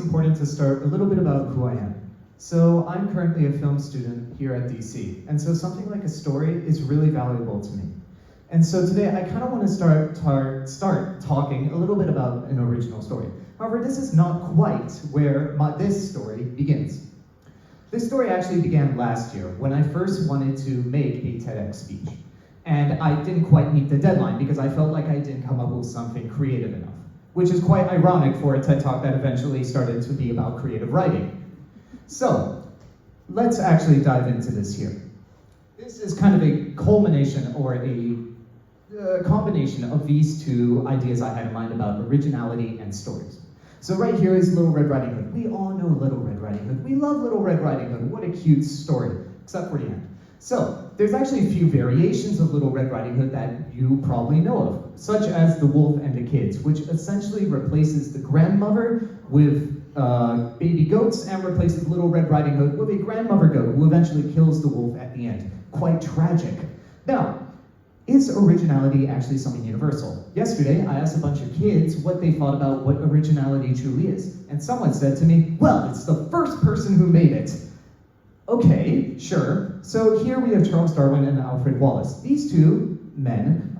important to start a little bit about who I am. So I'm currently a film student here at DC, and so something like a story is really valuable to me. And so today I kind of want to start talking a little bit about an original story. However, this is not quite where this story begins. This story actually began last year when I first wanted to make a TEDx speech. And I didn't quite meet the deadline because I felt like I didn't come up with something creative enough, which is quite ironic for a TED Talk that eventually started to be about creative writing. So, let's actually dive into this here. This is kind of a culmination or a combination of these two ideas I had in mind about originality and stories. So right here is Little Red Riding Hood. We all know Little Red Riding Hood. We love Little Red Riding Hood. What a cute story, except for the end. So, there's actually a few variations of Little Red Riding Hood that you probably know of, such as The Wolf and the Kids, which essentially replaces the grandmother with baby goats and replaces Little Red Riding Hood with a grandmother goat who eventually kills the wolf at the end. Quite tragic. Now, is originality actually something universal? Yesterday, I asked a bunch of kids what they thought about what originality truly is, and someone said to me, well, it's the first person who made it. Okay, sure. So here we have Charles Darwin and Alfred Wallace. These two men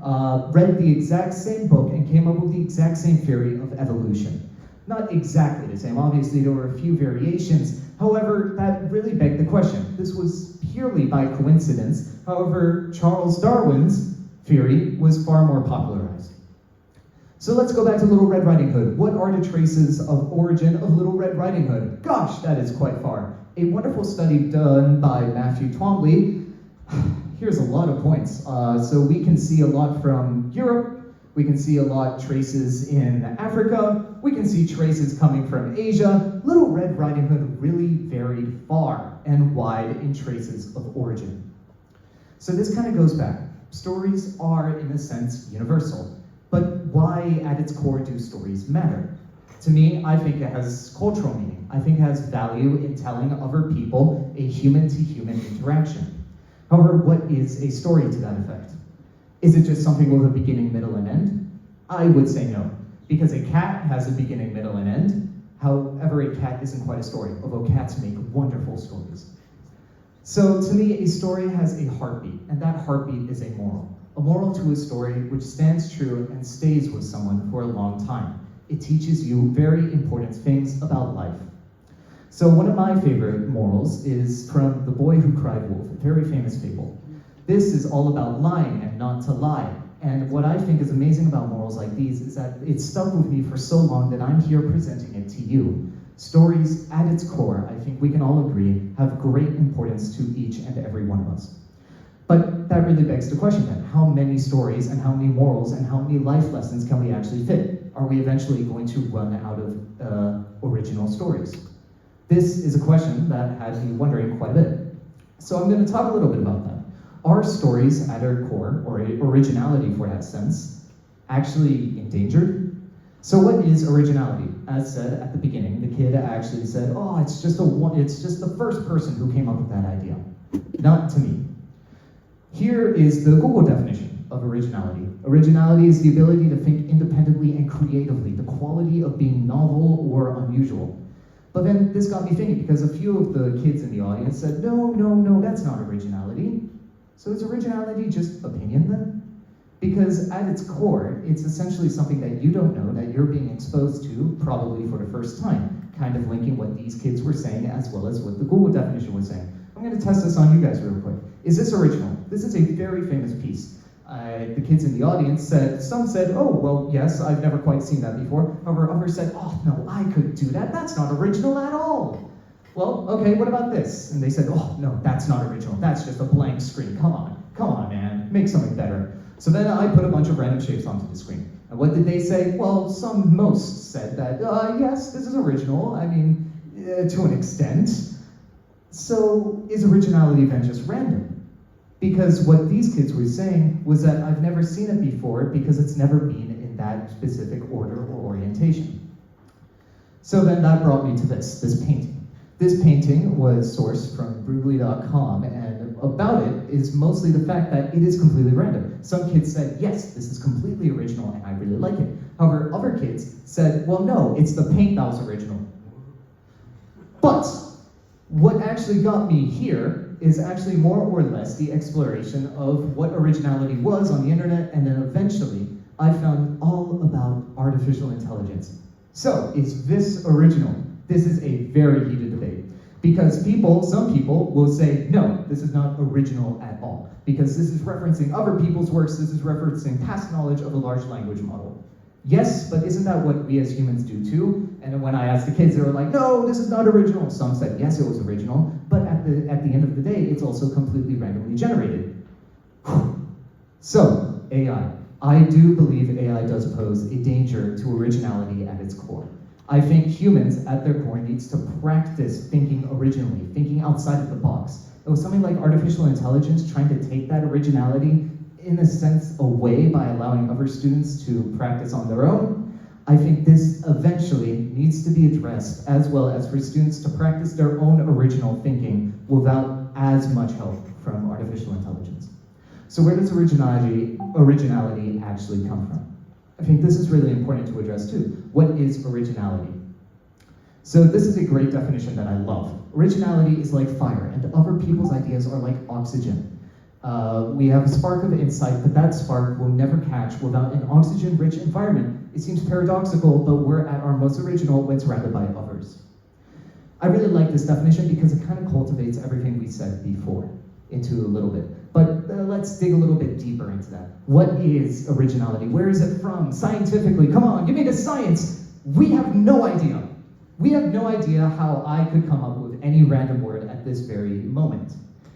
read the exact same book and came up with the exact same theory of evolution. Not exactly the same, obviously there were a few variations. However, that really begged the question. This was purely by coincidence. However, Charles Darwin's theory was far more popularized. So let's go back to Little Red Riding Hood. What are the traces of origin of Little Red Riding Hood? Gosh, that is quite far. A wonderful study done by Matthew Twombly. Here's a lot of points. So we can see a lot from Europe. We can see a lot traces in Africa. We can see traces coming from Asia. Little Red Riding Hood really varied far and wide in traces of origin. So this kind of goes back. Stories are, in a sense, universal. But why, at its core, do stories matter? To me, I think it has cultural meaning. I think it has value in telling other people a human-to-human interaction. However, what is a story to that effect? Is it just something with a beginning, middle, and end? I would say no, because a cat has a beginning, middle, and end. However, a cat isn't quite a story, although cats make wonderful stories. So to me, a story has a heartbeat, and that heartbeat is a moral to a story which stands true and stays with someone for a long time. It teaches you very important things about life. So one of my favorite morals is from The Boy Who Cried Wolf, a very famous fable. This is all about lying and not to lie. And what I think is amazing about morals like these is that it's stuck with me for so long that I'm here presenting it to you. Stories, at its core, I think we can all agree, have great importance to each and every one of us. But that really begs the question then, how many stories and how many morals and how many life lessons can we actually fit? Are we eventually going to run out of original stories? This is a question that had me wondering quite a bit. So I'm going to talk a little bit about that. Are stories at their core, or originality for that sense, actually endangered? So what is originality? As said at the beginning, the kid actually said, oh, it's just the first person who came up with that idea. Not to me. Here is the Google definition of originality. Originality is the ability to think independently and creatively, the quality of being novel or unusual. But then this got me thinking, because a few of the kids in the audience said, no, that's not originality. So is originality just opinion then? Because at its core, it's essentially something that you don't know, that you're being exposed to probably for the first time, kind of linking what these kids were saying as well as what the Google definition was saying. I'm going to test this on you guys real quick. Is this original? This is a very famous piece. The kids in the audience said, some said, oh, well, yes, I've never quite seen that before. However, others said, oh, no, I could do that. That's not original at all. Well, okay, what about this? And they said, oh, no, that's not original. That's just a blank screen. Come on, man, make something better. So then I put a bunch of random shapes onto the screen. And what did they say? Well, most said that, yes, this is original. I mean, to an extent. So is originality then just random? Because what these kids were saying was that I've never seen it before because it's never been in that specific order or orientation. So then that brought me to this painting. This painting was sourced from Brugly.com, and about it is mostly the fact that it is completely random. Some kids said, yes, this is completely original and I really like it. However, other kids said, well, no, it's the paint that was original. But what actually got me here is actually more or less the exploration of what originality was on the internet, and then eventually I found all about artificial intelligence. So, is this original? This is a very heated debate. Because some people will say, no, this is not original at all. Because this is referencing other people's works, this is referencing past knowledge of a large language model. Yes, but isn't that what we as humans do too? And when I asked the kids, they were like, no, this is not original. Some said, yes, it was original, but at the end of the day, it's also completely randomly generated. So, AI. I do believe AI does pose a danger to originality at its core. I think humans, at their core, needs to practice thinking originally, thinking outside of the box. It was something like artificial intelligence trying to take that originality, in a sense, away by allowing other students to practice on their own. I think this eventually needs to be addressed, as well as for students to practice their own original thinking without as much help from artificial intelligence. So where does originality actually come from? I think this is really important to address too. What is originality? So this is a great definition that I love. Originality is like fire, and other people's ideas are like oxygen. We have a spark of insight, but that spark will never catch without an oxygen-rich environment. It seems paradoxical, but we're at our most original when surrounded by others. I really like this definition because it kind of cultivates everything we said before into a little bit. But let's dig a little bit deeper into that. What is originality? Where is it from? Scientifically, come on, give me the science. We have no idea. We have no idea how I could come up with any random word at this very moment.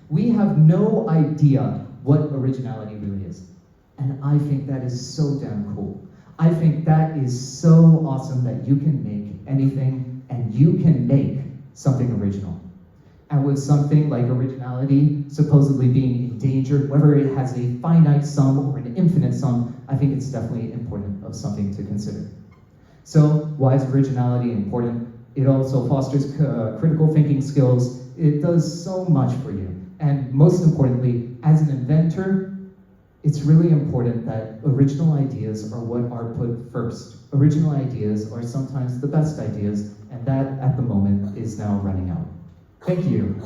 We have no idea what originality really is. And I think that is so damn cool. I think that is so awesome that you can make anything and you can make something original. And with something like originality supposedly being endangered, whether it has a finite sum or an infinite sum, I think it's definitely important of something to consider. So why is originality important? It also fosters critical thinking skills. It does so much for you. And most importantly, as an inventor, it's really important that original ideas are what are put first. Original ideas are sometimes the best ideas, and that, at the moment, is now running out. Thank you.